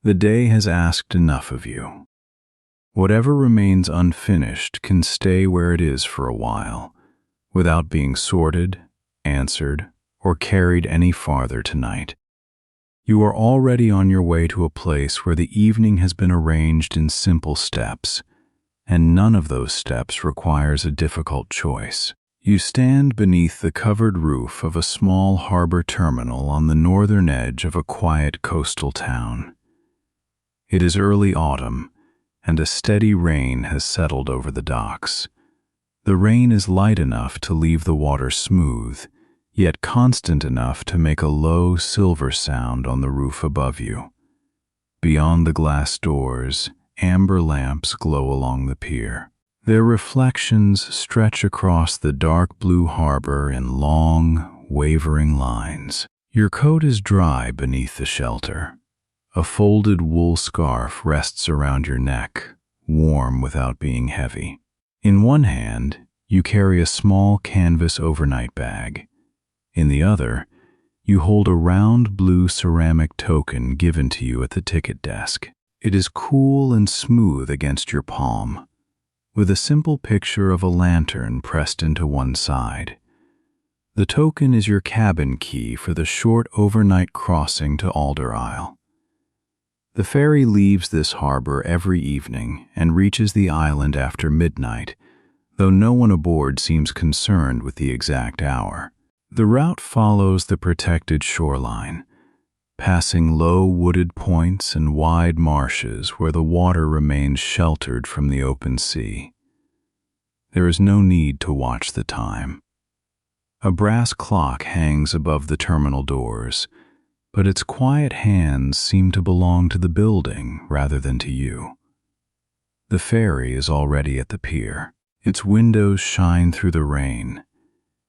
The day has asked enough of you. Whatever remains unfinished can stay where it is for a while, without being sorted, answered, or carried any farther tonight. You are already on your way to a place where the evening has been arranged in simple steps, and none of those steps requires a difficult choice. You stand beneath the covered roof of a small harbor terminal on the northern edge of a quiet coastal town. It is early autumn, and a steady rain has settled over the docks. The rain is light enough to leave the water smooth, yet constant enough to make a low silver sound on the roof above you. Beyond the glass doors, amber lamps glow along the pier. Their reflections stretch across the dark blue harbor in long, wavering lines. Your coat is dry beneath the shelter. A folded wool scarf rests around your neck, warm without being heavy. In one hand, you carry a small canvas overnight bag. In the other, you hold a round blue ceramic token given to you at the ticket desk. It is cool and smooth against your palm, with a simple picture of a lantern pressed into one side. The token is your cabin key for the short overnight crossing to Alder Isle. The ferry leaves this harbor every evening and reaches the island after midnight, though no one aboard seems concerned with the exact hour. The route follows the protected shoreline, passing low wooded points and wide marshes where the water remains sheltered from the open sea. There is no need to watch the time. A brass clock hangs above the terminal doors, but its quiet hands seem to belong to the building rather than to you. The ferry is already at the pier. Its windows shine through the rain,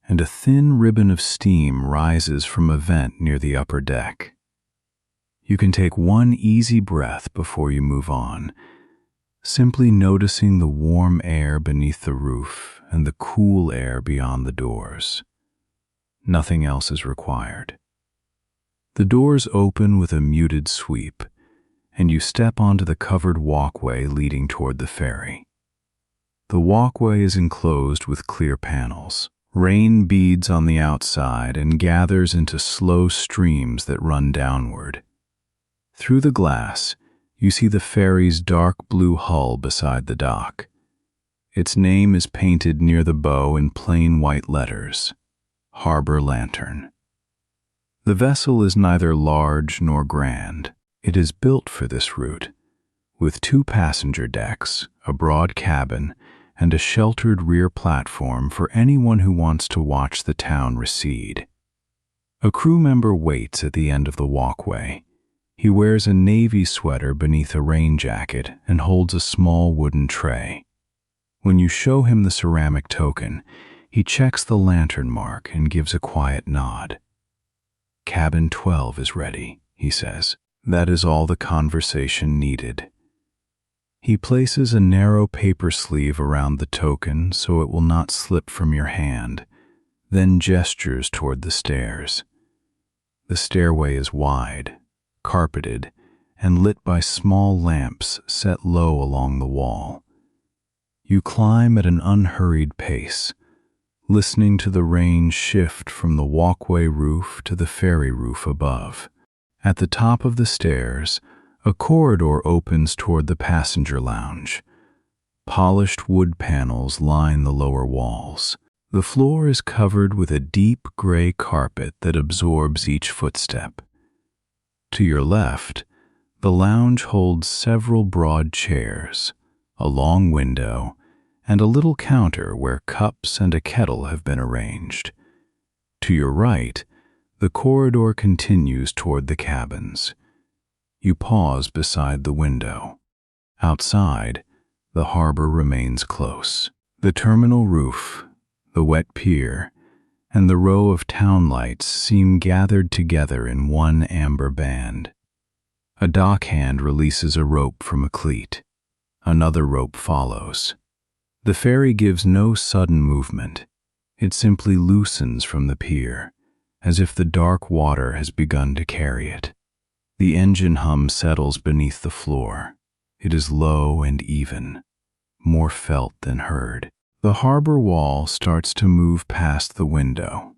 and a thin ribbon of steam rises from a vent near the upper deck. You can take one easy breath before you move on, simply noticing the warm air beneath the roof and the cool air beyond the doors. Nothing else is required. The doors open with a muted sweep, and you step onto the covered walkway leading toward the ferry. The walkway is enclosed with clear panels. Rain beads on the outside and gathers into slow streams that run downward. Through the glass, you see the ferry's dark blue hull beside the dock. Its name is painted near the bow in plain white letters, Harbor Lantern. The vessel is neither large nor grand. It is built for this route, with 2 passenger decks, a broad cabin, and a sheltered rear platform for anyone who wants to watch the town recede. A crew member waits at the end of the walkway. He wears a navy sweater beneath a rain jacket and holds a small wooden tray. When you show him the ceramic token, he checks the lantern mark and gives a quiet nod. "Cabin 12 is ready," he says. That is all the conversation needed. He places a narrow paper sleeve around the token so it will not slip from your hand, then gestures toward the stairs. The stairway is wide, carpeted, and lit by small lamps set low along the wall. You climb at an unhurried pace, listening to the rain shift from the walkway roof to the ferry roof above. At the top of the stairs, a corridor opens toward the passenger lounge. Polished wood panels line the lower walls. The floor is covered with a deep gray carpet that absorbs each footstep. To your left, the lounge holds several broad chairs, a long window, and a little counter where cups and a kettle have been arranged. To your right, the corridor continues toward the cabins. You pause beside the window. Outside, the harbor remains close. The terminal roof, the wet pier, and the row of town lights seem gathered together in one amber band. A dockhand releases a rope from a cleat. Another rope follows. The ferry gives no sudden movement. It simply loosens from the pier, as if the dark water has begun to carry it. The engine hum settles beneath the floor. It is low and even, more felt than heard. The harbor wall starts to move past the window.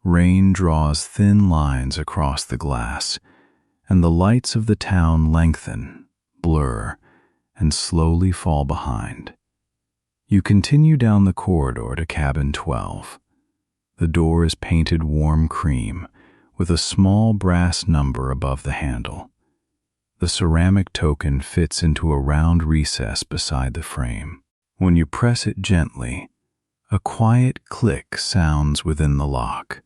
Rain draws thin lines across the glass, and the lights of the town lengthen, blur, and slowly fall behind. You continue down the corridor to cabin 12. The door is painted warm cream, with a small brass number above the handle. The ceramic token fits into a round recess beside the frame. When you press it gently, a quiet click sounds within the lock.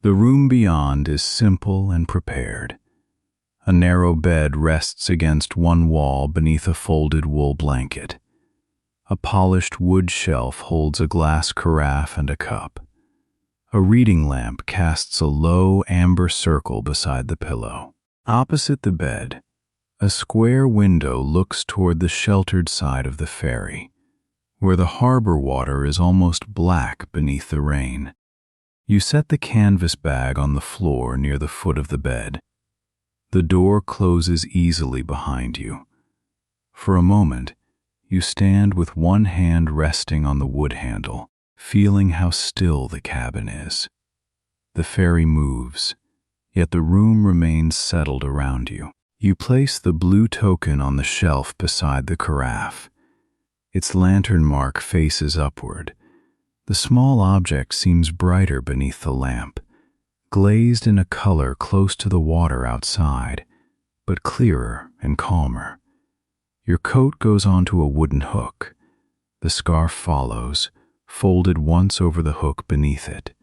The room beyond is simple and prepared. A narrow bed rests against one wall beneath a folded wool blanket. A polished wood shelf holds a glass carafe and a cup. A reading lamp casts a low amber circle beside the pillow. Opposite the bed, a square window looks toward the sheltered side of the ferry, where the harbor water is almost black beneath the rain. You set the canvas bag on the floor near the foot of the bed. The door closes easily behind you. For a moment, you stand with one hand resting on the wood handle, feeling how still the cabin is. The ferry moves, yet the room remains settled around you. You place the blue token on the shelf beside the carafe. Its lantern mark faces upward. The small object seems brighter beneath the lamp, glazed in a color close to the water outside, but clearer and calmer. Your coat goes onto a wooden hook. The scarf follows, folded once over the hook beneath it.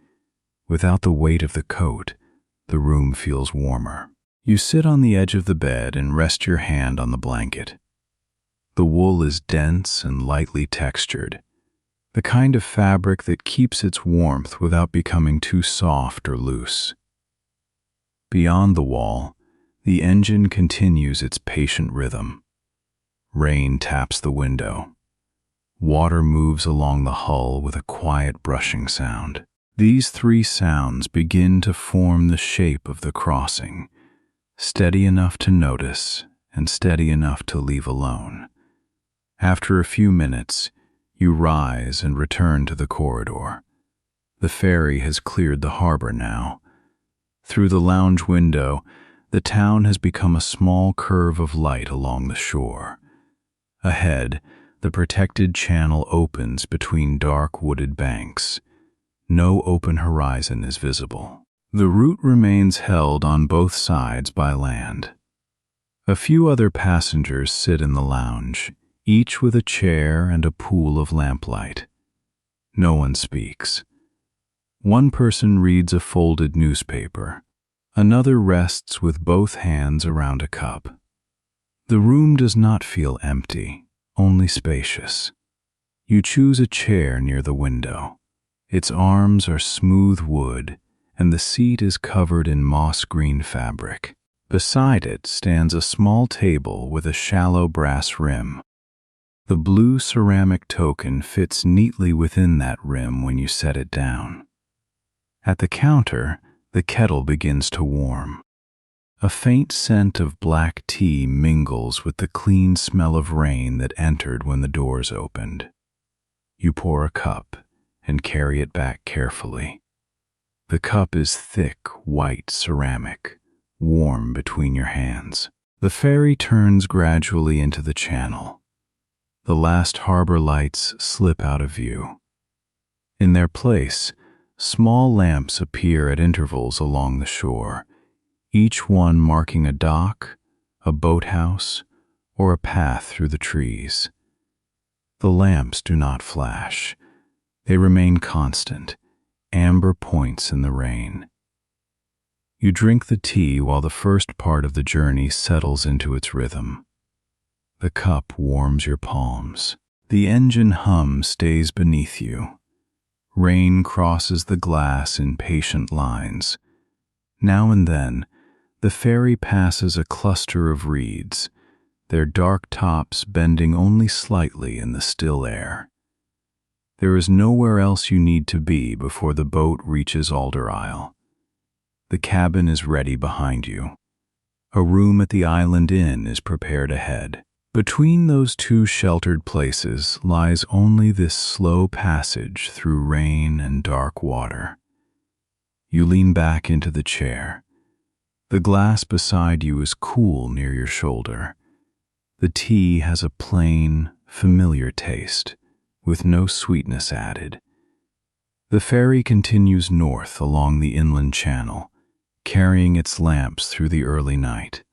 Without the weight of the coat, the room feels warmer. You sit on the edge of the bed and rest your hand on the blanket. The wool is dense and lightly textured, the kind of fabric that keeps its warmth without becoming too soft or loose. Beyond the wall, the engine continues its patient rhythm. Rain taps the window. Water moves along the hull with a quiet brushing sound. These three sounds begin to form the shape of the crossing, steady enough to notice and steady enough to leave alone. After a few minutes, you rise and return to the corridor. The ferry has cleared the harbor now. Through the lounge window, the town has become a small curve of light along the shore. Ahead, the protected channel opens between dark wooded banks. No open horizon is visible. The route remains held on both sides by land. A few other passengers sit in the lounge, each with a chair and a pool of lamplight. No one speaks. One person reads a folded newspaper. Another rests with both hands around a cup. The room does not feel empty, only spacious. You choose a chair near the window. Its arms are smooth wood, and the seat is covered in moss-green fabric. Beside it stands a small table with a shallow brass rim. The blue ceramic token fits neatly within that rim when you set it down. At the counter, the kettle begins to warm. A faint scent of black tea mingles with the clean smell of rain that entered when the doors opened. You pour a cup and carry it back carefully. The cup is thick, white ceramic, warm between your hands. The ferry turns gradually into the channel. The last harbor lights slip out of view. In their place, small lamps appear at intervals along the shore, each one marking a dock, a boathouse, or a path through the trees. The lamps do not flash. They remain constant, amber points in the rain. You drink the tea while the first part of the journey settles into its rhythm. The cup warms your palms. The engine hum stays beneath you. Rain crosses the glass in patient lines. Now and then, the ferry passes a cluster of reeds, their dark tops bending only slightly in the still air. There is nowhere else you need to be before the boat reaches Alder Isle. The cabin is ready behind you. A room at the Island Inn is prepared ahead. Between those two sheltered places lies only this slow passage through rain and dark water. You lean back into the chair. The glass beside you is cool near your shoulder. The tea has a plain, familiar taste, with no sweetness added. The ferry continues north along the inland channel, carrying its lamps through the early night.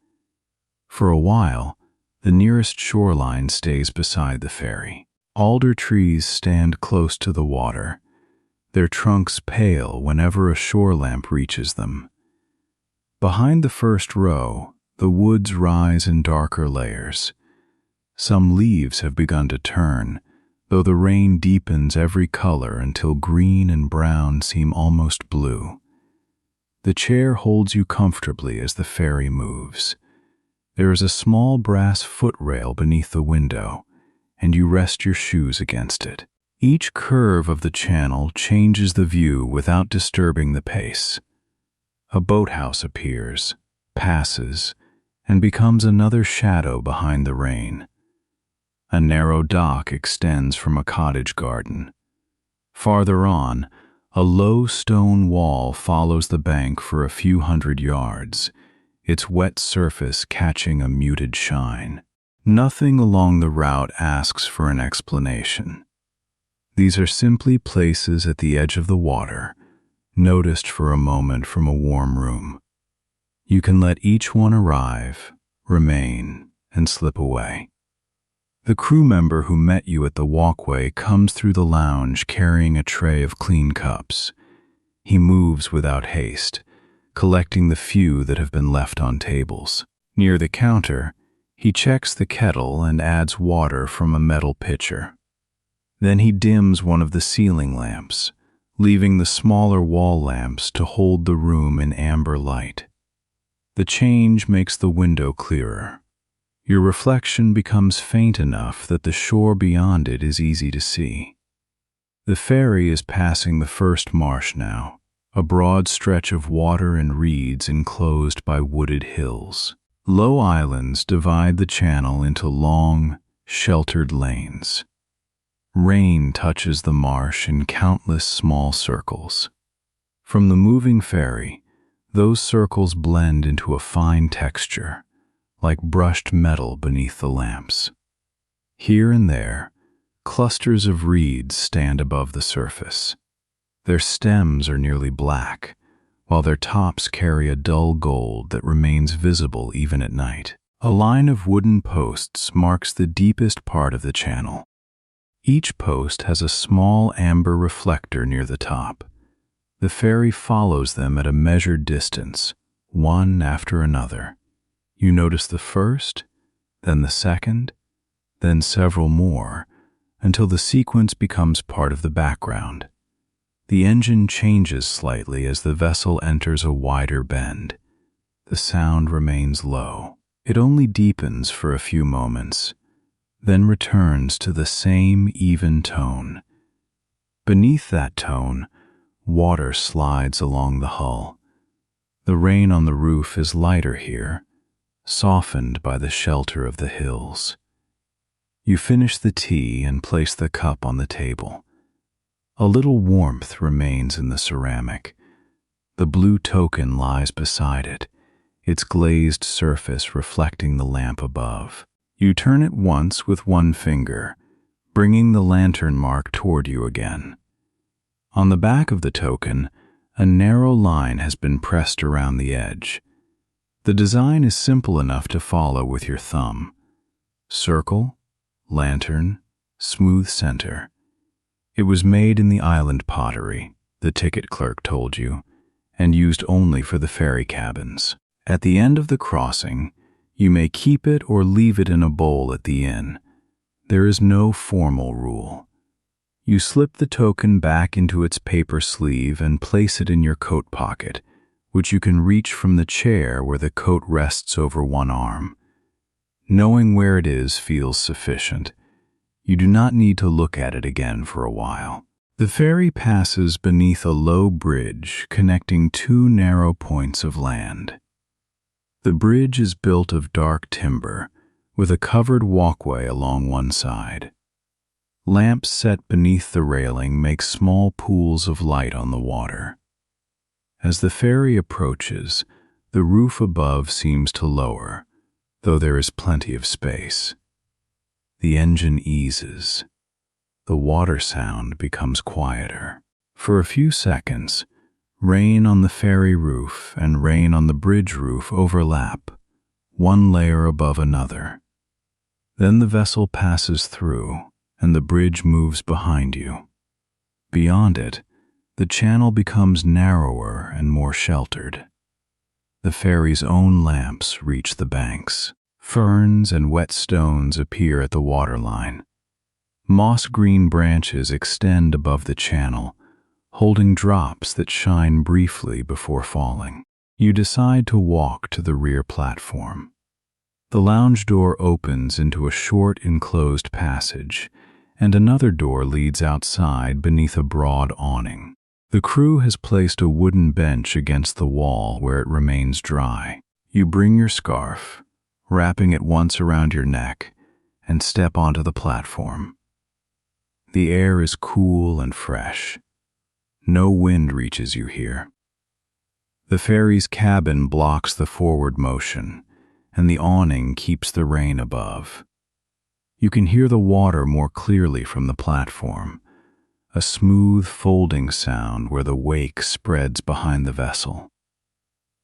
For a while, the nearest shoreline stays beside the ferry. Alder trees stand close to the water, their trunks pale whenever a shore lamp reaches them. Behind the first row, the woods rise in darker layers. Some leaves have begun to turn, though the rain deepens every color until green and brown seem almost blue. The chair holds you comfortably as the ferry moves. There is a small brass footrail beneath the window, and you rest your shoes against it. Each curve of the channel changes the view without disturbing the pace. A boathouse appears, passes, and becomes another shadow behind the rain. A narrow dock extends from a cottage garden. Farther on, a low stone wall follows the bank for a few hundred yards, its wet surface catching a muted shine. Nothing along the route asks for an explanation. These are simply places at the edge of the water, noticed for a moment from a warm room. You can let each one arrive, remain, and slip away. The crew member who met you at the walkway comes through the lounge carrying a tray of clean cups. He moves without haste, collecting the few that have been left on tables. Near the counter, he checks the kettle and adds water from a metal pitcher. Then he dims one of the ceiling lamps, leaving the smaller wall lamps to hold the room in amber light. The change makes the window clearer. Your reflection becomes faint enough that the shore beyond it is easy to see. The ferry is passing the first marsh now, a broad stretch of water and reeds enclosed by wooded hills. Low islands divide the channel into long, sheltered lanes. Rain touches the marsh in countless small circles. From the moving ferry, those circles blend into a fine texture, like brushed metal beneath the lamps. Here and there, clusters of reeds stand above the surface. Their stems are nearly black, while their tops carry a dull gold that remains visible even at night. A line of wooden posts marks the deepest part of the channel. Each post has a small amber reflector near the top. The ferry follows them at a measured distance, one after another. You notice the first, then the second, then several more, until the sequence becomes part of the background. The engine changes slightly as the vessel enters a wider bend. The sound remains low. It only deepens for a few moments, then returns to the same even tone. Beneath that tone, water slides along the hull. The rain on the roof is lighter here, softened by the shelter of the hills. You finish the tea and place the cup on the table. A little warmth remains in the ceramic. The blue token lies beside it, its glazed surface reflecting the lamp above. You turn it once with one finger, bringing the lantern mark toward you again. On the back of the token, a narrow line has been pressed around the edge. The design is simple enough to follow with your thumb. Circle, lantern, smooth center. It was made in the island pottery, the ticket clerk told you, and used only for the ferry cabins. At the end of the crossing, you may keep it or leave it in a bowl at the inn. There is no formal rule. You slip the token back into its paper sleeve and place it in your coat pocket, which you can reach from the chair where the coat rests over one arm. Knowing where it is feels sufficient. You do not need to look at it again for a while. The ferry passes beneath a low bridge connecting two narrow points of land. The bridge is built of dark timber, with a covered walkway along one side. Lamps set beneath the railing make small pools of light on the water. As the ferry approaches, the roof above seems to lower, though there is plenty of space. The engine eases. The water sound becomes quieter. For a few seconds, rain on the ferry roof and rain on the bridge roof overlap, one layer above another. Then the vessel passes through, and the bridge moves behind you. Beyond it, the channel becomes narrower and more sheltered. The ferry's own lamps reach the banks. Ferns and wet stones appear at the waterline. Moss-green branches extend above the channel, holding drops that shine briefly before falling. You decide to walk to the rear platform. The lounge door opens into a short enclosed passage, and another door leads outside beneath a broad awning. The crew has placed a wooden bench against the wall where it remains dry. You bring your scarf, wrapping it once around your neck, and step onto the platform. The air is cool and fresh. No wind reaches you here. The ferry's cabin blocks the forward motion, and the awning keeps the rain above. You can hear the water more clearly from the platform, a smooth folding sound where the wake spreads behind the vessel.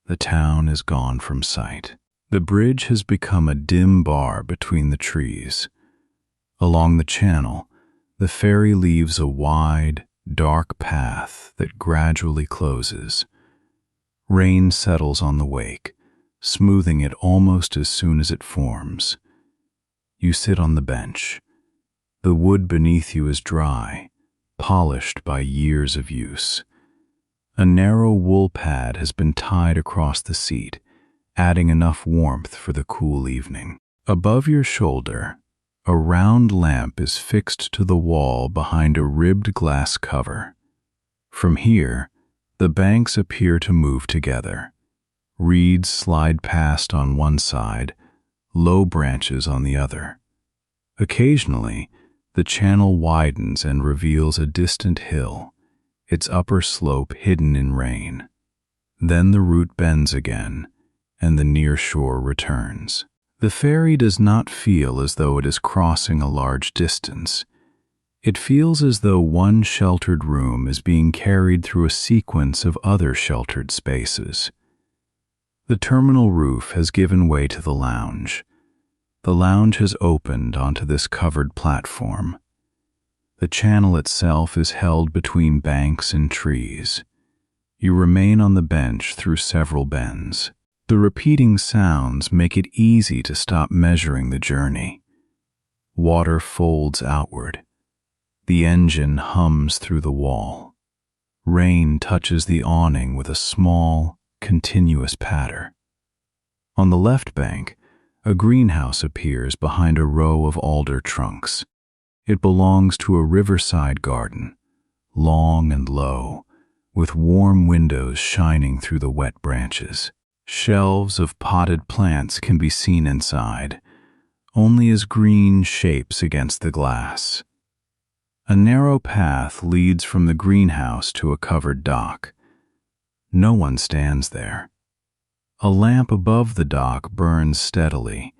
The town is gone from sight. The bridge has become a dim bar between the trees. Along the channel, the ferry leaves a wide, dark path that gradually closes. Rain settles on the wake, smoothing it almost as soon as it forms. You sit on the bench. The wood beneath you is dry, polished by years of use. A narrow wool pad has been tied across the seat, adding enough warmth for the cool evening. Above your shoulder, a round lamp is fixed to the wall behind a ribbed glass cover. From here, the banks appear to move together. Reeds slide past on one side, low branches on the other. Occasionally, the channel widens and reveals a distant hill, its upper slope hidden in rain. Then the route bends again, and the near shore returns. The ferry does not feel as though it is crossing a large distance. It feels as though one sheltered room is being carried through a sequence of other sheltered spaces. The terminal roof has given way to the lounge. The lounge has opened onto this covered platform. The channel itself is held between banks and trees. You remain on the bench through several bends. The repeating sounds make it easy to stop measuring the journey. Water folds outward. The engine hums through the wall. Rain touches the awning with a small, continuous patter. On the left bank, a greenhouse appears behind a row of alder trunks. It belongs to a riverside garden, long and low, with warm windows shining through the wet branches. Shelves of potted plants can be seen inside, only as green shapes against the glass. A narrow path leads from the greenhouse to a covered dock. No one stands there. A lamp above the dock burns steadily,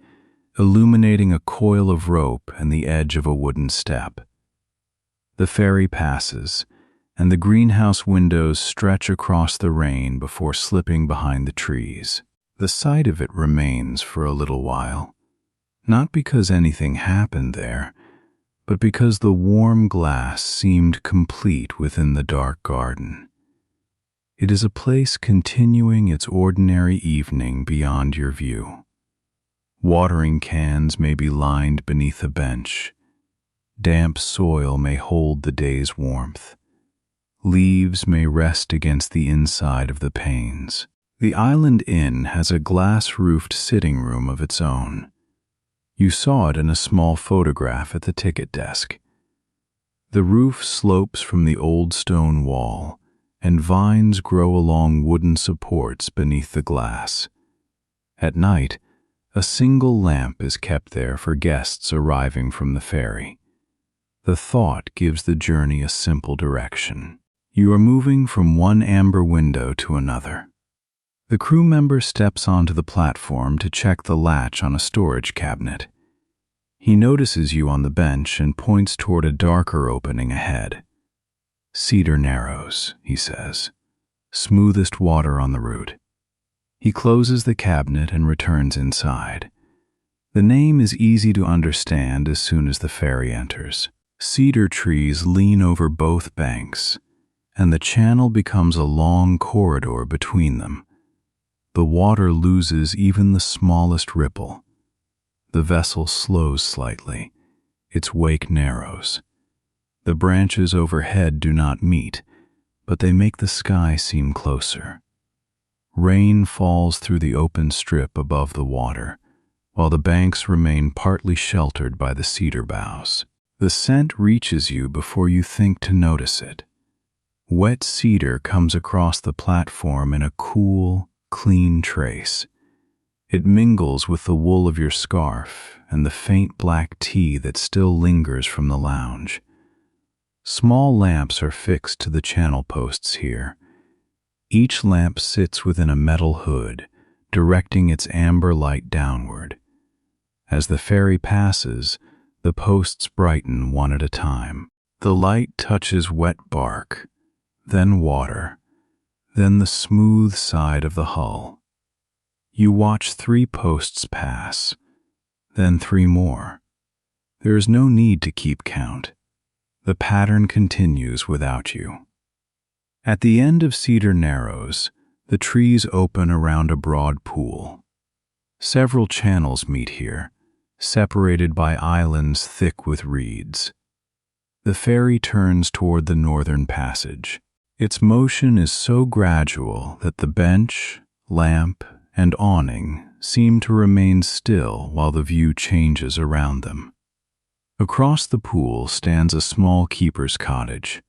illuminating a coil of rope and the edge of a wooden step. The ferry passes, and the greenhouse windows stretch across the rain before slipping behind the trees. The sight of it remains for a little while, not because anything happened there, but because the warm glass seemed complete within the dark garden. It is a place continuing its ordinary evening beyond your view. Watering cans may be lined beneath a bench. Damp soil may hold the day's warmth. Leaves may rest against the inside of the panes. The Island Inn has a glass-roofed sitting room of its own. You saw it in a small photograph at the ticket desk. The roof slopes from the old stone wall, and vines grow along wooden supports beneath the glass. At night, a single lamp is kept there for guests arriving from the ferry. The thought gives the journey a simple direction. You are moving from one amber window to another. The crew member steps onto the platform to check the latch on a storage cabinet. He notices you on the bench and points toward a darker opening ahead. "Cedar Narrows," he says. "Smoothest water on the route." He closes the cabinet and returns inside. The name is easy to understand as soon as the ferry enters. Cedar trees lean over both banks, and the channel becomes a long corridor between them. The water loses even the smallest ripple. The vessel slows slightly. Its wake narrows. The branches overhead do not meet, but they make the sky seem closer. Rain falls through the open strip above the water, while the banks remain partly sheltered by the cedar boughs. The scent reaches you before you think to notice it. Wet cedar comes across the platform in a cool, clean trace. It mingles with the wool of your scarf and the faint black tea that still lingers from the lounge. Small lamps are fixed to the channel posts here. Each lamp sits within a metal hood, directing its amber light downward. As the ferry passes, the posts brighten one at a time. The light touches wet bark, then water, then the smooth side of the hull. You watch 3 posts pass, then 3 more. There is no need to keep count. The pattern continues without you. At the end of Cedar Narrows, the trees open around a broad pool. Several channels meet here, separated by islands thick with reeds. The ferry turns toward the northern passage. Its motion is so gradual that the bench, lamp, and awning seem to remain still while the view changes around them. Across the pool stands a small keeper's cottage.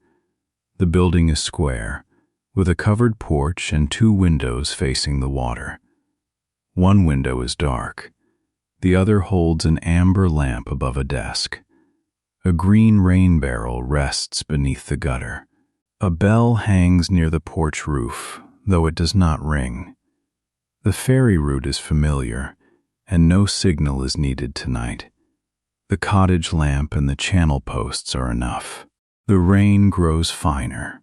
The building is square, with a covered porch and 2 windows facing the water. One window is dark. The other holds an amber lamp above a desk. A green rain barrel rests beneath the gutter. A bell hangs near the porch roof, though it does not ring. The ferry route is familiar, and no signal is needed tonight. The cottage lamp and the channel posts are enough. The rain grows finer.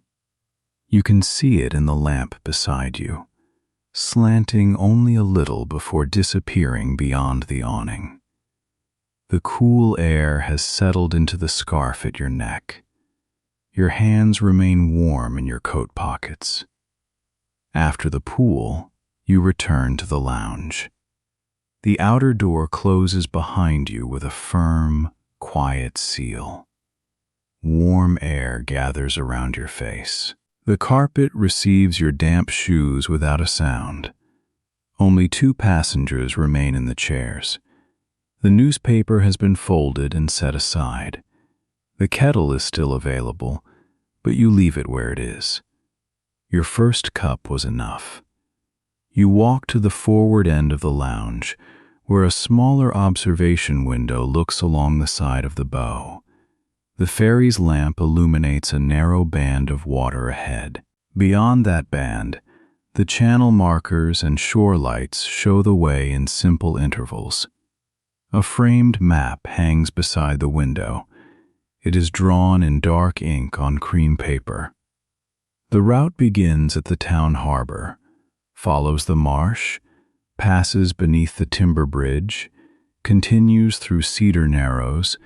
You can see it in the lamp beside you, slanting only a little before disappearing beyond the awning. The cool air has settled into the scarf at your neck. Your hands remain warm in your coat pockets. After the pool, you return to the lounge. The outer door closes behind you with a firm, quiet seal. Warm air gathers around your face. The carpet receives your damp shoes without a sound. Only 2 passengers remain in the chairs. The newspaper has been folded and set aside. The kettle is still available, but you leave it where it is. Your first cup was enough. You walk to the forward end of the lounge, where a smaller observation window looks along the side of the bow. The ferry's lamp illuminates a narrow band of water ahead. Beyond that band, the channel markers and shore lights show the way in simple intervals. A framed map hangs beside the window. It is drawn in dark ink on cream paper. The route begins at the town harbor, follows the marsh, passes beneath the timber bridge, continues through Cedar Narrows,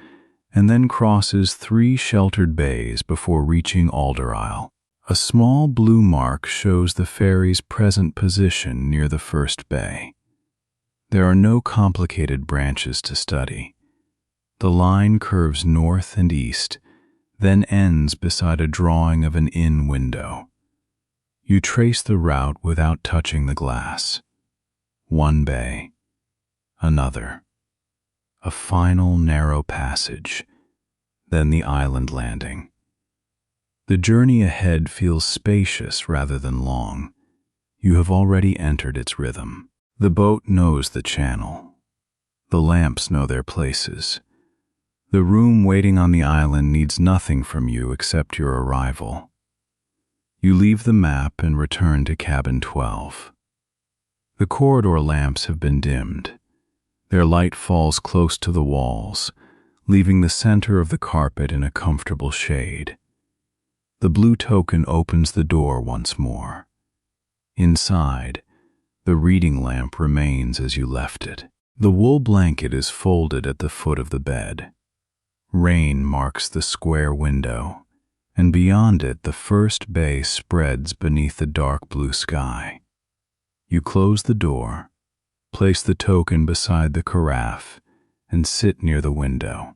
and then crosses 3 sheltered bays before reaching Alder Isle. A small blue mark shows the ferry's present position near the first bay. There are no complicated branches to study. The line curves north and east, then ends beside a drawing of an inn window. You trace the route without touching the glass. One bay, another. A final narrow passage, then the island landing. The journey ahead feels spacious rather than long. You have already entered its rhythm. The boat knows the channel. The lamps know their places. The room waiting on the island needs nothing from you except your arrival. You leave the map and return to cabin 12. The corridor lamps have been dimmed. Their light falls close to the walls, leaving the center of the carpet in a comfortable shade. The blue token opens the door once more. Inside, the reading lamp remains as you left it. The wool blanket is folded at the foot of the bed. Rain marks the square window, and beyond it the first bay spreads beneath the dark blue sky. You close the door, place the token beside the carafe, and sit near the window.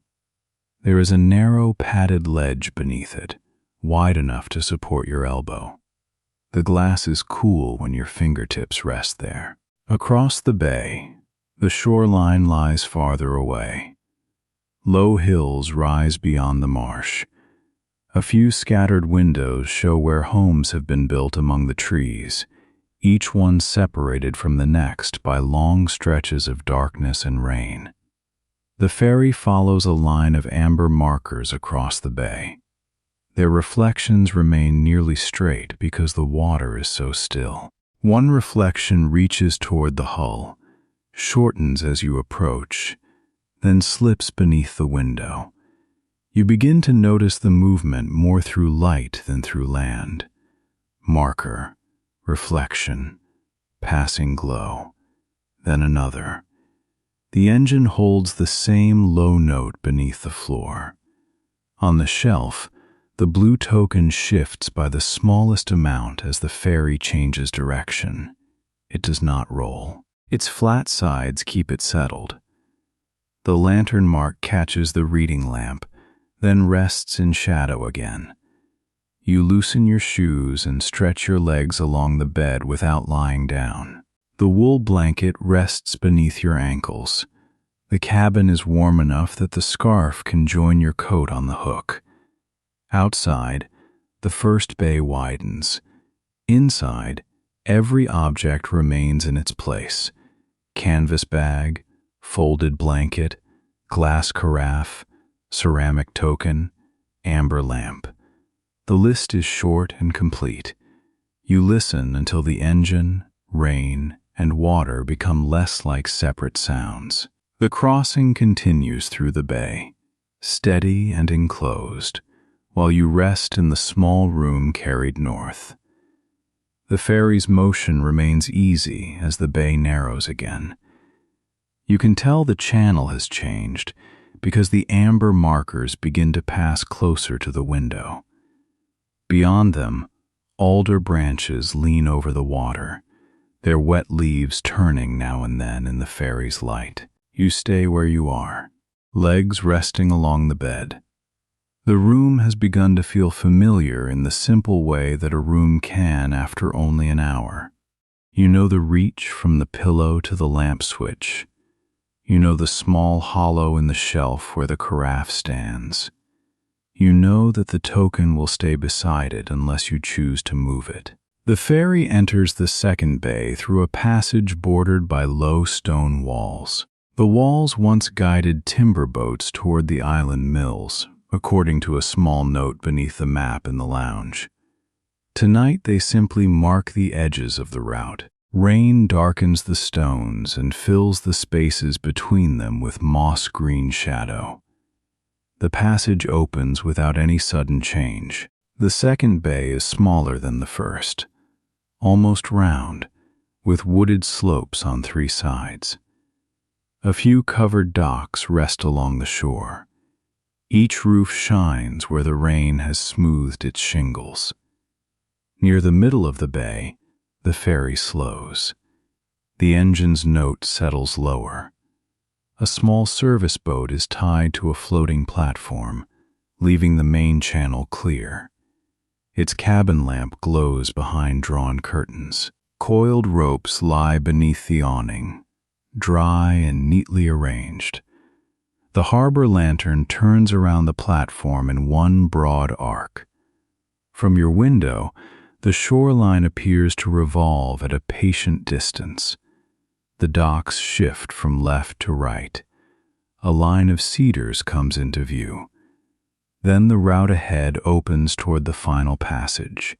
There is a narrow padded ledge beneath it, wide enough to support your elbow. The glass is cool when your fingertips rest there. Across the bay, the shoreline lies farther away. Low hills rise beyond the marsh. A few scattered windows show where homes have been built among the trees, each one separated from the next by long stretches of darkness and rain. The ferry follows a line of amber markers across the bay. Their reflections remain nearly straight because the water is so still. One reflection reaches toward the hull, shortens as you approach, then slips beneath the window. You begin to notice the movement more through light than through land. Marker, reflection, passing glow, then another. The engine holds the same low note beneath the floor. On the shelf, the blue token shifts by the smallest amount as the ferry changes direction. It does not roll. Its flat sides keep it settled. The lantern mark catches the reading lamp, then rests in shadow again. You loosen your shoes and stretch your legs along the bed without lying down. The wool blanket rests beneath your ankles. The cabin is warm enough that the scarf can join your coat on the hook. Outside, the first bay widens. Inside, every object remains in its place. Canvas bag, folded blanket, glass carafe, ceramic token, amber lamp. The list is short and complete. You listen until the engine, rain, and water become less like separate sounds. The crossing continues through the bay, steady and enclosed, while you rest in the small room carried north. The ferry's motion remains easy as the bay narrows again. You can tell the channel has changed because the amber markers begin to pass closer to the window. Beyond them, alder branches lean over the water, their wet leaves turning now and then in the ferry's light. You stay where you are, legs resting along the bed. The room has begun to feel familiar in the simple way that a room can after only an hour. You know the reach from the pillow to the lamp switch. You know the small hollow in the shelf where the carafe stands. You know that the token will stay beside it unless you choose to move it. The ferry enters the second bay through a passage bordered by low stone walls. The walls once guided timber boats toward the island mills, according to a small note beneath the map in the lounge. Tonight they simply mark the edges of the route. Rain darkens the stones and fills the spaces between them with moss-green shadow. The passage opens without any sudden change. The second bay is smaller than the first, almost round, with wooded slopes on three sides. A few covered docks rest along the shore. Each roof shines where the rain has smoothed its shingles. Near the middle of the bay, the ferry slows. The engine's note settles lower. A small service boat is tied to a floating platform, leaving the main channel clear. Its cabin lamp glows behind drawn curtains. Coiled ropes lie beneath the awning, dry and neatly arranged. The harbor lantern turns around the platform in one broad arc. From your window, the shoreline appears to revolve at a patient distance. The docks shift from left to right. A line of cedars comes into view. Then the route ahead opens toward the final passage.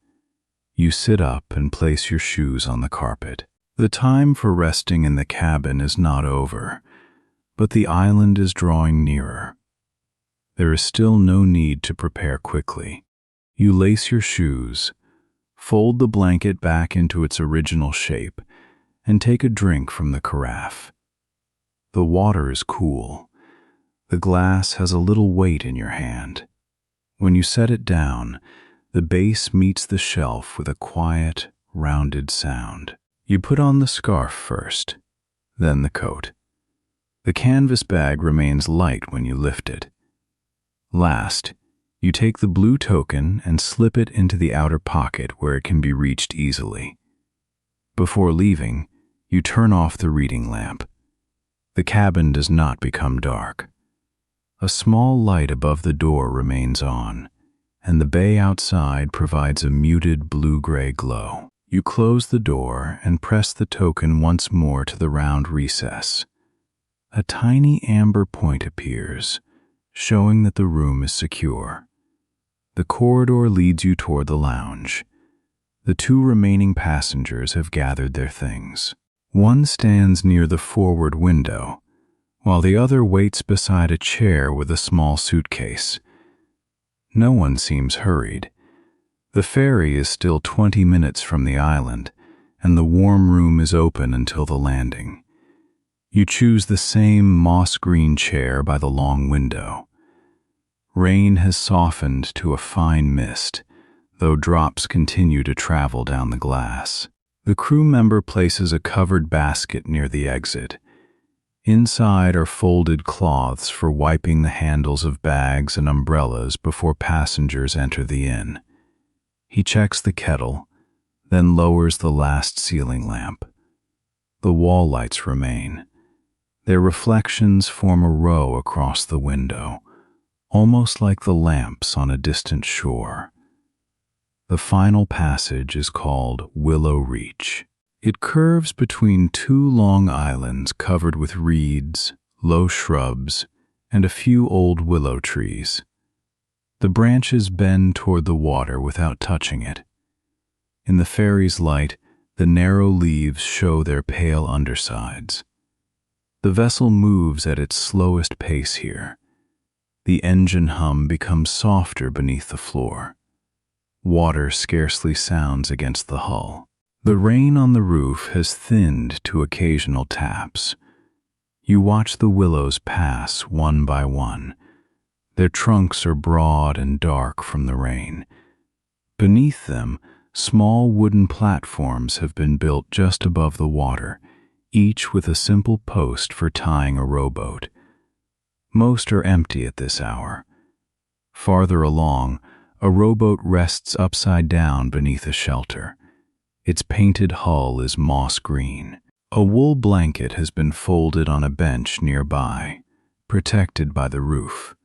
You sit up and place your shoes on the carpet. The time for resting in the cabin is not over, but the island is drawing nearer. There is still no need to prepare quickly. You lace your shoes, fold the blanket back into its original shape, and take a drink from the carafe. The water is cool. The glass has a little weight in your hand. When you set it down, the base meets the shelf with a quiet, rounded sound. You put on the scarf first, then the coat. The canvas bag remains light when you lift it. Last, you take the blue token and slip it into the outer pocket where it can be reached easily. Before leaving, you turn off the reading lamp. The cabin does not become dark. A small light above the door remains on, and the bay outside provides a muted blue-gray glow. You close the door and press the token once more to the round recess. A tiny amber point appears, showing that the room is secure. The corridor leads you toward the lounge. The two remaining passengers have gathered their things. One stands near the forward window, while the other waits beside a chair with a small suitcase. No one seems hurried. The ferry is still 20 minutes from the island, and the warm room is open until the landing. You choose the same moss-green chair by the long window. Rain has softened to a fine mist, though drops continue to travel down the glass. The crew member places a covered basket near the exit. Inside are folded cloths for wiping the handles of bags and umbrellas before passengers enter the inn. He checks the kettle, then lowers the last ceiling lamp. The wall lights remain. Their reflections form a row across the window, almost like the lamps on a distant shore. The final passage is called Willow Reach. It curves between two long islands covered with reeds, low shrubs, and a few old willow trees. The branches bend toward the water without touching it. In the ferry's light, the narrow leaves show their pale undersides. The vessel moves at its slowest pace here. The engine hum becomes softer beneath the floor. Water scarcely sounds against the hull. The rain on the roof has thinned to occasional taps. You watch the willows pass one by one. Their trunks are broad and dark from the rain. Beneath them, small wooden platforms have been built just above the water, each with a simple post for tying a rowboat. Most are empty at this hour. Farther along, a rowboat rests upside down beneath a shelter. Its painted hull is moss green. A wool blanket has been folded on a bench nearby, protected by the roof.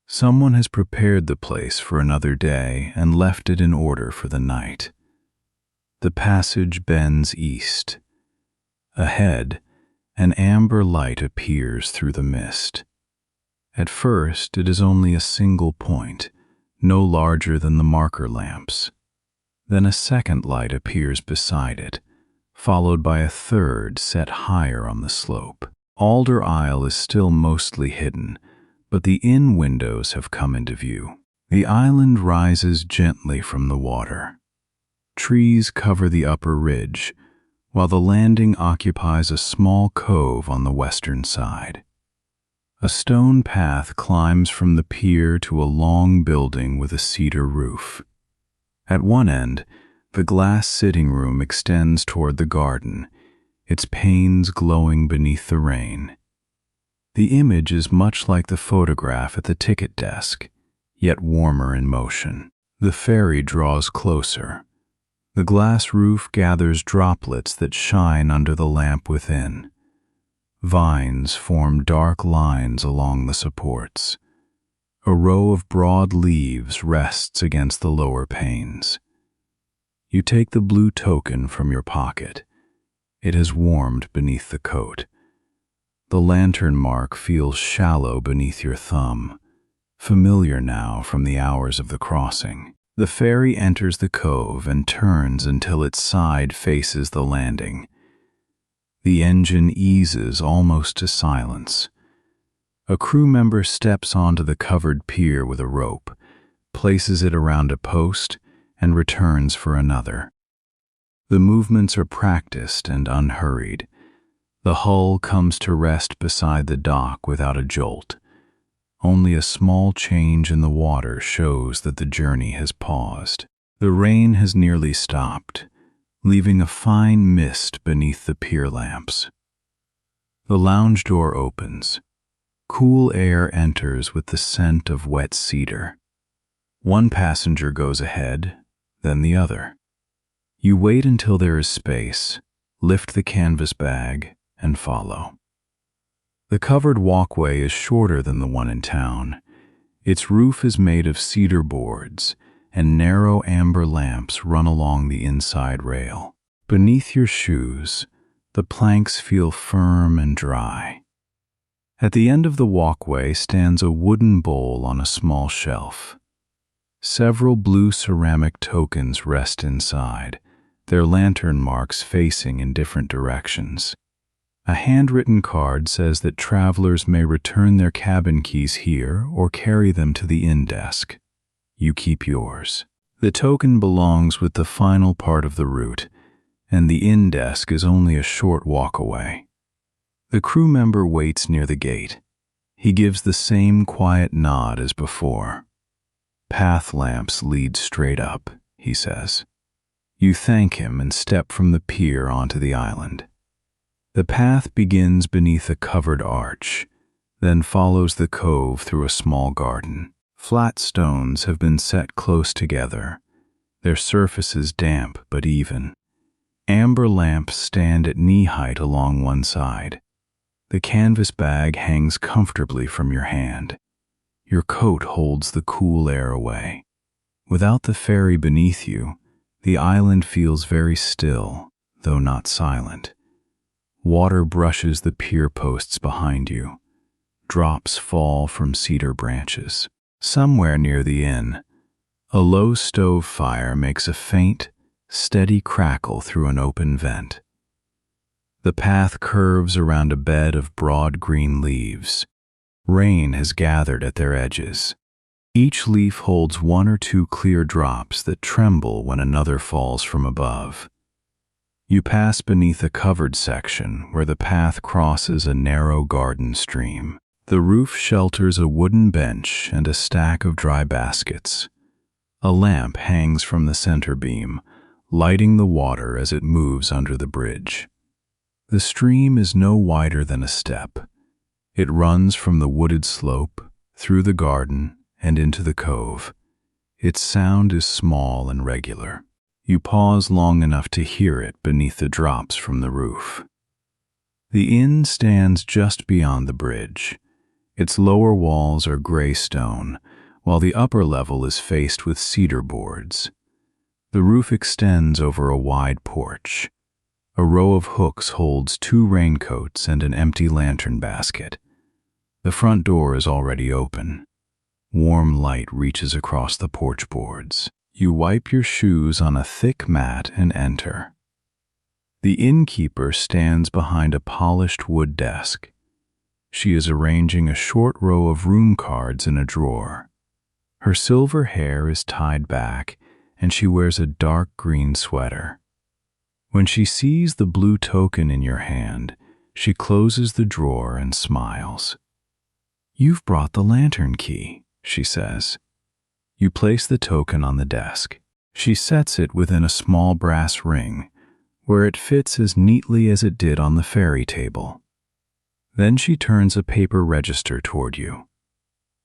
Someone has prepared the place for another day and left it in order for the night. The passage bends east. Ahead, an amber light appears through the mist. At first, it is only a single point, no larger than the marker lamps. Then a second light appears beside it, followed by a third set higher on the slope. Alder Isle is still mostly hidden, but the inn windows have come into view. The island rises gently from the water. Trees cover the upper ridge, while the landing occupies a small cove on the western side. A stone path climbs from the pier to a long building with a cedar roof. At one end, the glass sitting room extends toward the garden, its panes glowing beneath the rain. The image is much like the photograph at the ticket desk, yet warmer in motion. The ferry draws closer. The glass roof gathers droplets that shine under the lamp within. Vines form dark lines along the supports. A row of broad leaves rests against the lower panes. You take the blue token from your pocket. It has warmed beneath the coat. The lantern mark feels shallow beneath your thumb, familiar now from the hours of the crossing. The ferry enters the cove and turns until its side faces the landing. The engine eases almost to silence. A crew member steps onto the covered pier with a rope, places it around a post, and returns for another. The movements are practiced and unhurried. The hull comes to rest beside the dock without a jolt. Only a small change in the water shows that the journey has paused. The rain has nearly stopped, leaving a fine mist beneath the pier lamps. The lounge door opens. Cool air enters with the scent of wet cedar. One passenger goes ahead, then the other. You wait until there is space, lift the canvas bag, and follow. The covered walkway is shorter than the one in town. Its roof is made of cedar boards, and narrow amber lamps run along the inside rail. Beneath your shoes, the planks feel firm and dry. At the end of the walkway stands a wooden bowl on a small shelf. Several blue ceramic tokens rest inside, their lantern marks facing in different directions. A handwritten card says that travelers may return their cabin keys here or carry them to the inn desk. You keep yours. The token belongs with the final part of the route, and the inn desk is only a short walk away. The crew member waits near the gate. He gives the same quiet nod as before. Path lamps lead straight up, he says. You thank him and step from the pier onto the island. The path begins beneath a covered arch, then follows the cove through a small garden. Flat stones have been set close together, their surfaces damp but even. Amber lamps stand at knee height along one side. The canvas bag hangs comfortably from your hand. Your coat holds the cool air away. Without the ferry beneath you, the island feels very still, though not silent. Water brushes the pier posts behind you. Drops fall from cedar branches. Somewhere near the inn, a low stove fire makes a faint, steady crackle through an open vent. The path curves around a bed of broad green leaves. Rain has gathered at their edges. Each leaf holds one or two clear drops that tremble when another falls from above. You pass beneath a covered section where the path crosses a narrow garden stream. The roof shelters a wooden bench and a stack of dry baskets. A lamp hangs from the center beam, lighting the water as it moves under the bridge. The stream is no wider than a step. It runs from the wooded slope, through the garden, and into the cove. Its sound is small and regular. You pause long enough to hear it beneath the drops from the roof. The inn stands just beyond the bridge. Its lower walls are gray stone, while the upper level is faced with cedar boards. The roof extends over a wide porch. A row of hooks holds 2 raincoats and an empty lantern basket. The front door is already open. Warm light reaches across the porch boards. You wipe your shoes on a thick mat and enter. The innkeeper stands behind a polished wood desk. She is arranging a short row of room cards in a drawer. Her silver hair is tied back, and she wears a dark green sweater. When she sees the blue token in your hand, she closes the drawer and smiles. "You've brought the lantern key," she says. You place the token on the desk. She sets it within a small brass ring, where it fits as neatly as it did on the ferry table. Then she turns a paper register toward you.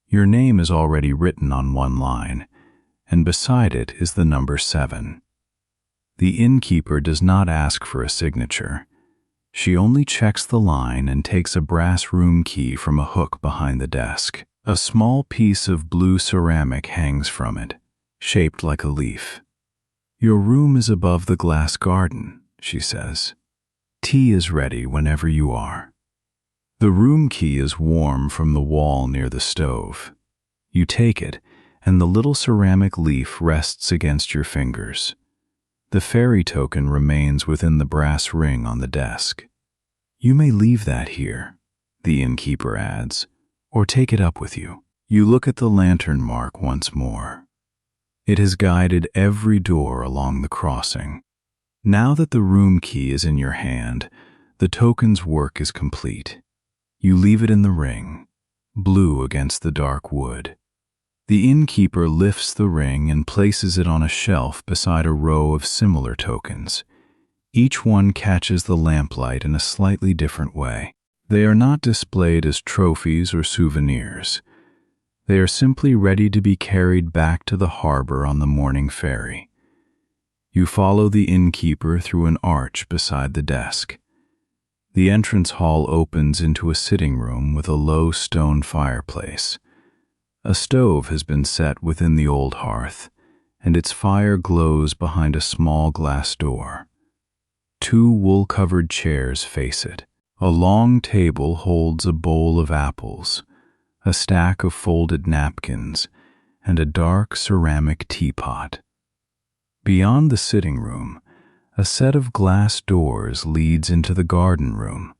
Your name is already written on one line, and beside it is the number 7. The innkeeper does not ask for a signature. She only checks the line and takes a brass room key from a hook behind the desk. A small piece of blue ceramic hangs from it, shaped like a leaf. "Your room is above the glass garden," she says. Tea is ready whenever you are. The room key is warm from the wall near the stove. You take it, and the little ceramic leaf rests against your fingers. The fairy token remains within the brass ring on the desk. You may leave that here, the innkeeper adds, or take it up with you. You look at the lantern mark once more. It has guided every door along the crossing. Now that the room key is in your hand, the token's work is complete. You leave it in the ring, blue against the dark wood. The innkeeper lifts the ring and places it on a shelf beside a row of similar tokens. Each one catches the lamplight in a slightly different way. They are not displayed as trophies or souvenirs. They are simply ready to be carried back to the harbor on the morning ferry. You follow the innkeeper through an arch beside the desk. The entrance hall opens into a sitting room with a low stone fireplace. A stove has been set within the old hearth, and its fire glows behind a small glass door. 2 wool-covered chairs face it. A long table holds a bowl of apples, a stack of folded napkins, and a dark ceramic teapot. Beyond the sitting room, a set of glass doors leads into the garden room.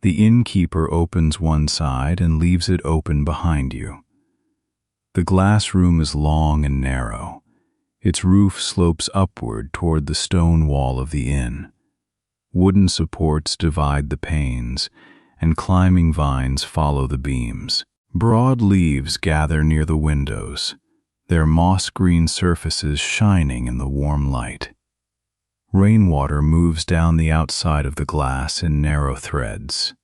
The innkeeper opens one side and leaves it open behind you. The glass room is long and narrow. Its roof slopes upward toward the stone wall of the inn. Wooden supports divide the panes, and climbing vines follow the beams. Broad leaves gather near the windows, their moss-green surfaces shining in the warm light. Rainwater moves down the outside of the glass in narrow threads.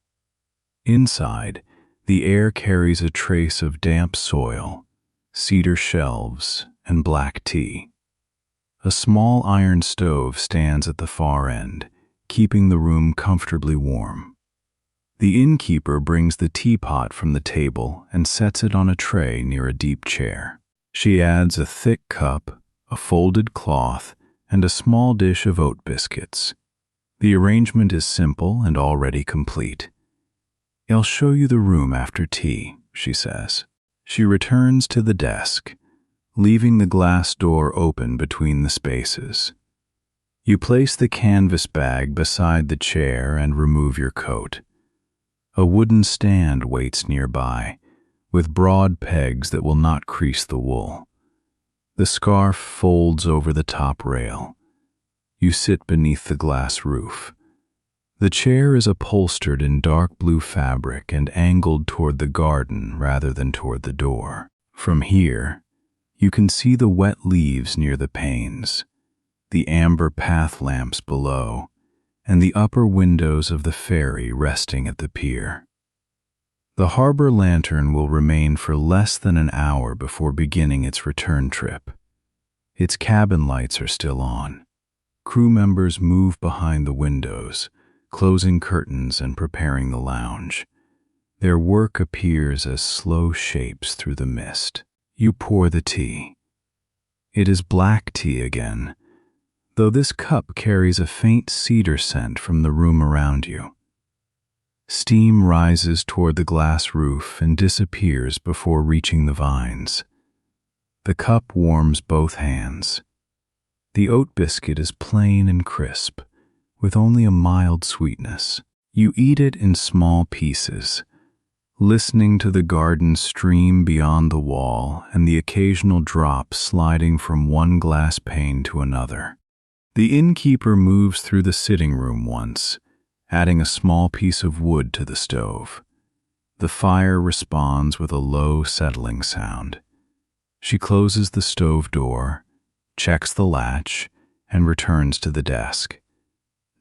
Inside, the air carries a trace of damp soil, cedar shelves, and black tea. A small iron stove stands at the far end, keeping the room comfortably warm. The innkeeper brings the teapot from the table and sets it on a tray near a deep chair. She adds a thick cup, a folded cloth, and a small dish of oat biscuits. The arrangement is simple and already complete. "I'll show you the room after tea," she says. She returns to the desk, leaving the glass door open between the spaces. You place the canvas bag beside the chair and remove your coat. A wooden stand waits nearby, with broad pegs that will not crease the wool. The scarf folds over the top rail. You sit beneath the glass roof. The chair is upholstered in dark blue fabric and angled toward the garden rather than toward the door. From here, you can see the wet leaves near the panes, the amber path lamps below, and the upper windows of the ferry resting at the pier. The harbor lantern will remain for less than an hour before beginning its return trip. Its cabin lights are still on. Crew members move behind the windows, closing curtains and preparing the lounge. Their work appears as slow shapes through the mist. You pour the tea. It is black tea again, though this cup carries a faint cedar scent from the room around you. Steam rises toward the glass roof and disappears before reaching the vines. The cup warms both hands. The oat biscuit is plain and crisp, with only a mild sweetness. You eat it in small pieces, listening to the garden stream beyond the wall and the occasional drop sliding from one glass pane to another. The innkeeper moves through the sitting room once, adding a small piece of wood to the stove. The fire responds with a low, settling sound. She closes the stove door, checks the latch, and returns to the desk.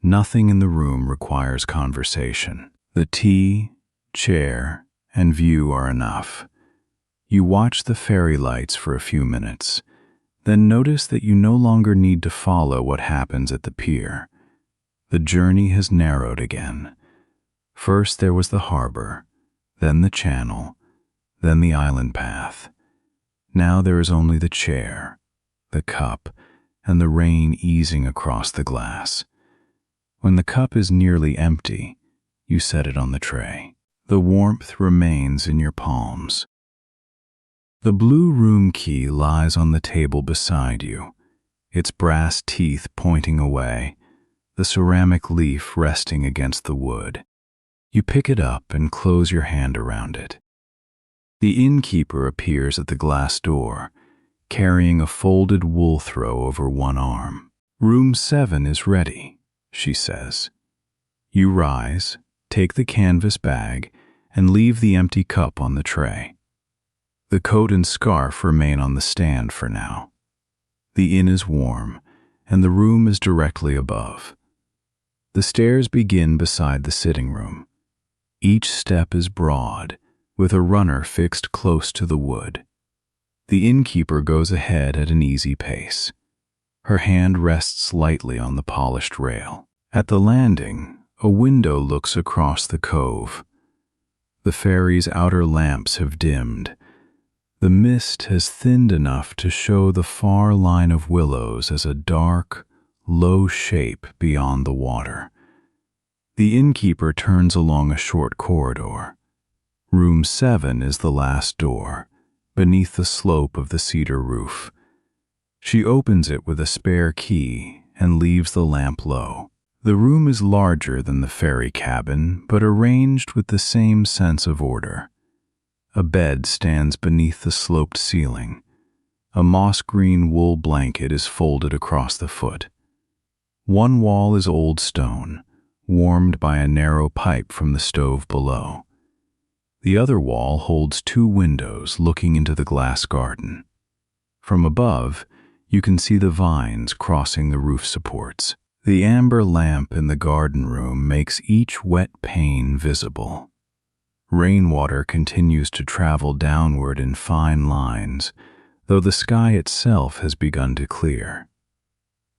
Nothing in the room requires conversation. The tea, chair, and view are enough. You watch the ferry lights for a few minutes, then notice that you no longer need to follow what happens at the pier. The journey has narrowed again. First there was the harbor, then the channel, then the island path. Now there is only the chair, the cup, and the rain easing across the glass. When the cup is nearly empty, you set it on the tray. The warmth remains in your palms. The blue room key lies on the table beside you, its brass teeth pointing away, the ceramic leaf resting against the wood. You pick it up and close your hand around it. The innkeeper appears at the glass door, carrying a folded wool throw over one arm. "Room 7 is ready," she says. You rise, take the canvas bag, and leave the empty cup on the tray. The coat and scarf remain on the stand for now. The inn is warm, and the room is directly above. The stairs begin beside the sitting room. Each step is broad, with a runner fixed close to the wood. The innkeeper goes ahead at an easy pace. Her hand rests lightly on the polished rail. At the landing, a window looks across the cove. The ferry's outer lamps have dimmed. The mist has thinned enough to show the far line of willows as a dark, low shape beyond the water. The innkeeper turns along a short corridor. Room 7 is the last door, beneath the slope of the cedar roof. She opens it with a spare key and leaves the lamp low. The room is larger than the ferry cabin, but arranged with the same sense of order. A bed stands beneath the sloped ceiling. A moss-green wool blanket is folded across the foot. One wall is old stone, warmed by a narrow pipe from the stove below. The other wall holds 2 windows looking into the glass garden. From above, you can see the vines crossing the roof supports. The amber lamp in the garden room makes each wet pane visible. Rainwater continues to travel downward in fine lines, though the sky itself has begun to clear.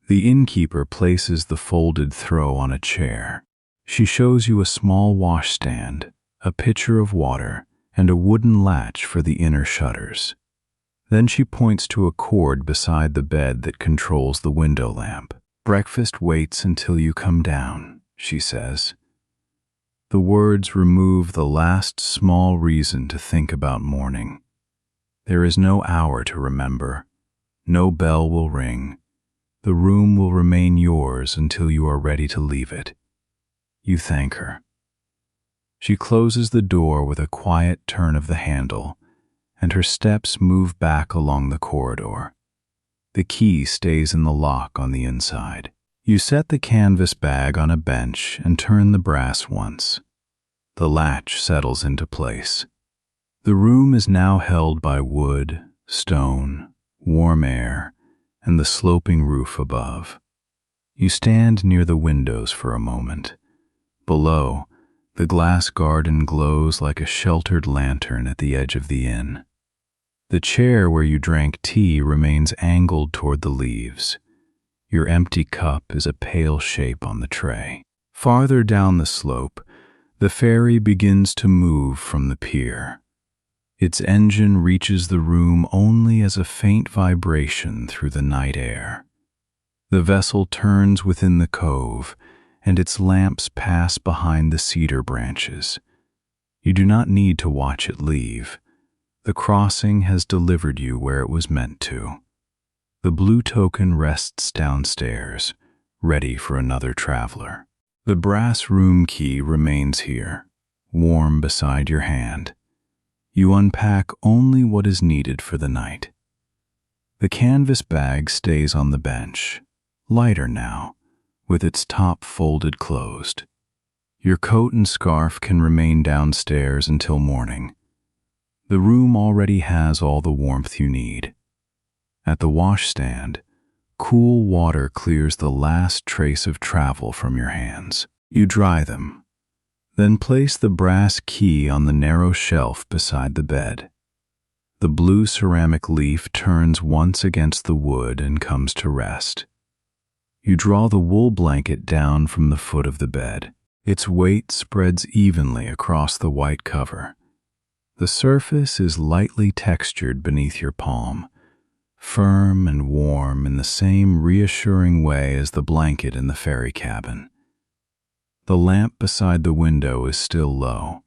The innkeeper places the folded throw on a chair. She shows you a small washstand, a pitcher of water, and a wooden latch for the inner shutters. Then she points to a cord beside the bed that controls the window lamp. "Breakfast waits until you come down," she says. The words remove the last small reason to think about morning. There is no hour to remember. No bell will ring. The room will remain yours until you are ready to leave it. You thank her. She closes the door with a quiet turn of the handle, and her steps move back along the corridor. The key stays in the lock on the inside. You set the canvas bag on a bench and turn the brass once. The latch settles into place. The room is now held by wood, stone, warm air, and the sloping roof above. You stand near the windows for a moment. Below, the glass garden glows like a sheltered lantern at the edge of the inn. The chair where you drank tea remains angled toward the leaves. Your empty cup is a pale shape on the tray. Farther down the slope, the ferry begins to move from the pier. Its engine reaches the room only as a faint vibration through the night air. The vessel turns within the cove, and its lamps pass behind the cedar branches. You do not need to watch it leave. The crossing has delivered you where it was meant to. The blue token rests downstairs, ready for another traveler. The brass room key remains here, warm beside your hand. You unpack only what is needed for the night. The canvas bag stays on the bench, lighter now, with its top folded closed. Your coat and scarf can remain downstairs until morning. The room already has all the warmth you need. At the washstand, cool water clears the last trace of travel from your hands. You dry them, then place the brass key on the narrow shelf beside the bed. The blue ceramic leaf turns once against the wood and comes to rest. You draw the wool blanket down from the foot of the bed. Its weight spreads evenly across the white cover. The surface is lightly textured beneath your palm, firm and warm in the same reassuring way as the blanket in the ferry cabin. The lamp beside the window is still low.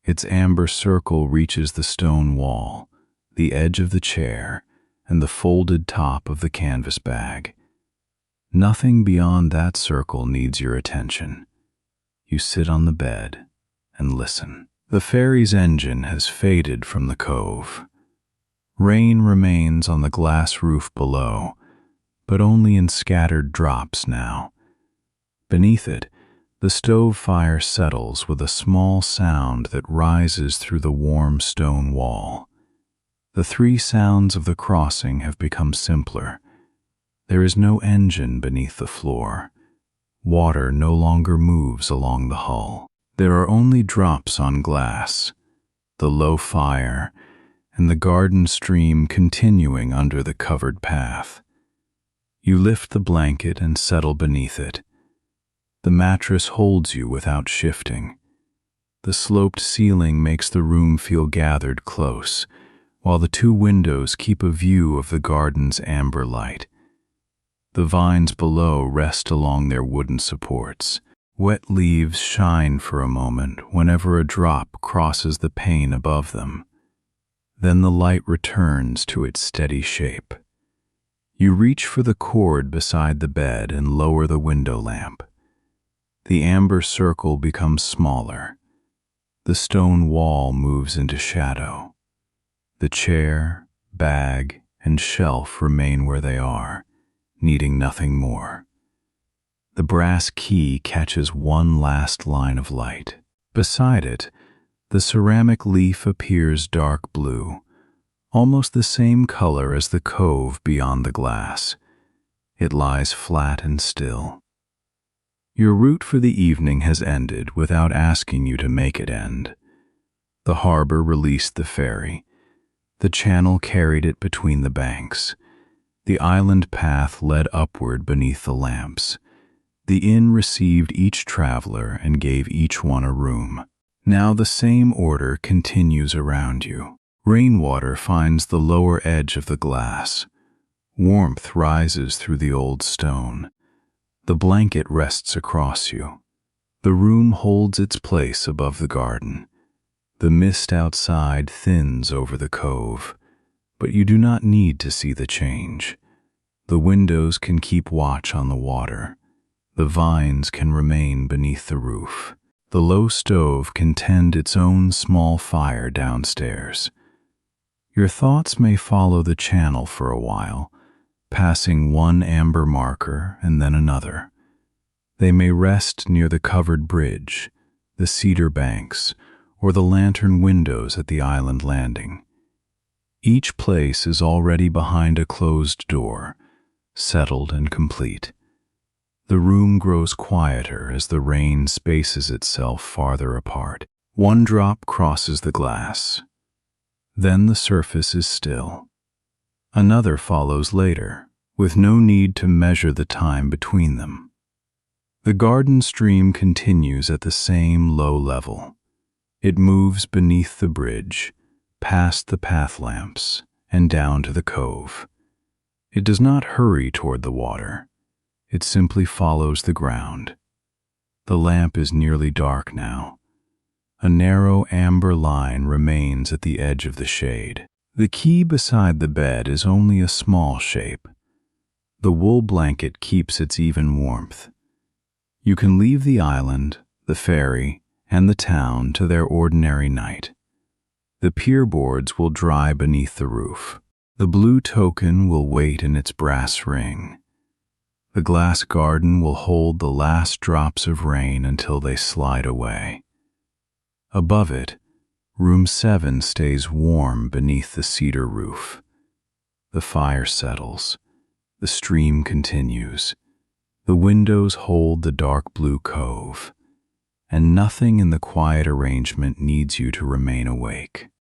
Its amber circle reaches the stone wall, the edge of the chair, and the folded top of the canvas bag. Nothing beyond that circle needs your attention. You sit on the bed and listen. The ferry's engine has faded from the cove. Rain remains on the glass roof below, but only in scattered drops now. Beneath it, the stove fire settles with a small sound that rises through the warm stone wall. The three sounds of the crossing have become simpler. There is no engine beneath the floor. Water no longer moves along the hull. There are only drops on glass, the low fire, and the garden stream continuing under the covered path. You lift the blanket and settle beneath it. The mattress holds you without shifting. The sloped ceiling makes the room feel gathered close, while the two windows keep a view of the garden's amber light. The vines below rest along their wooden supports. Wet leaves shine for a moment whenever a drop crosses the pane above them. Then the light returns to its steady shape. You reach for the cord beside the bed and lower the window lamp. The amber circle becomes smaller. The stone wall moves into shadow. The chair, bag, and shelf remain where they are, needing nothing more. The brass key catches one last line of light. Beside it, the ceramic leaf appears dark blue, almost the same color as the cove beyond the glass. It lies flat and still. Your route for the evening has ended without asking you to make it end. The harbor released the ferry. The channel carried it between the banks. The island path led upward beneath the lamps. The inn received each traveler and gave each one a room. Now the same order continues around you. Rainwater finds the lower edge of the glass. Warmth rises through the old stone. The blanket rests across you. The room holds its place above the garden. The mist outside thins over the cove, but you do not need to see the change. The windows can keep watch on the water. The vines can remain beneath the roof. The low stove can tend its own small fire downstairs. Your thoughts may follow the channel for a while, passing one amber marker and then another. They may rest near the covered bridge, the cedar banks, or the lantern windows at the island landing. Each place is already behind a closed door, settled and complete. The room grows quieter as the rain spaces itself farther apart. One drop crosses the glass. Then the surface is still. Another follows later, with no need to measure the time between them. The garden stream continues at the same low level. It moves beneath the bridge, past the path lamps, and down to the cove. It does not hurry toward the water. It simply follows the ground. The lamp is nearly dark now. A narrow amber line remains at the edge of the shade. The key beside the bed is only a small shape. The wool blanket keeps its even warmth. You can leave the island, the ferry, and the town to their ordinary night. The pier boards will dry beneath the roof. The blue token will wait in its brass ring. The glass garden will hold the last drops of rain until they slide away. Above it, room 7 stays warm beneath the cedar roof. The fire settles. The stream continues. The windows hold the dark blue cove, and nothing in the quiet arrangement needs you to remain awake.